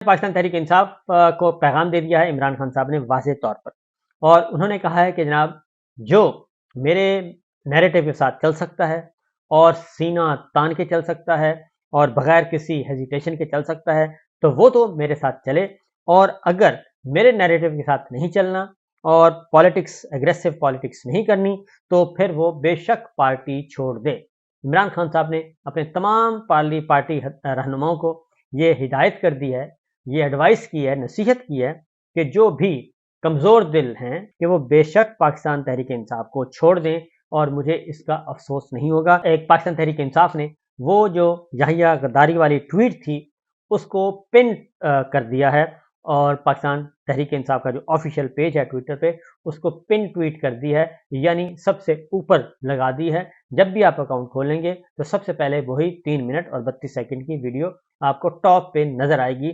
पाकिस्तान तहरीक इंसाफ को पैगाम दे दिया है इमरान खान साहब ने वाज़ेह तौर पर, और उन्होंने कहा है कि जनाब जो मेरे नैरेटिव के साथ चल सकता है और सीना तान के चल सकता है और बगैर किसी हेजिटेशन के चल सकता है तो वो तो मेरे साथ चले, और अगर मेरे नैरेटिव के साथ नहीं चलना और पॉलिटिक्स एग्रेसिव पॉलिटिक्स नहीं करनी तो फिर वो बेशक पार्टी छोड़ दे। इमरान खान साहब ने अपने तमाम पार्टी रहनुमाओं को ये हिदायत कर दी है, ये एडवाइस की है, नसीहत की है कि जो भी कमज़ोर दिल हैं कि वो बेशक पाकिस्तान तहरीक इंसाफ को छोड़ दें और मुझे इसका अफसोस नहीं होगा। एक पाकिस्तान तहरीक इंसाफ ने वो जो याहिया गद्दारी वाली ट्वीट थी उसको पिन कर दिया है, और पाकिस्तान तहरीक इंसाफ का जो ऑफिशियल पेज है ट्विटर पे उसको पिन ट्वीट कर दी है, यानी सबसे ऊपर लगा दी है। जब भी आप अकाउंट खोलेंगे तो सबसे पहले वही 3 मिनट और 32 सेकंड की वीडियो आपको टॉप पे नजर आएगी।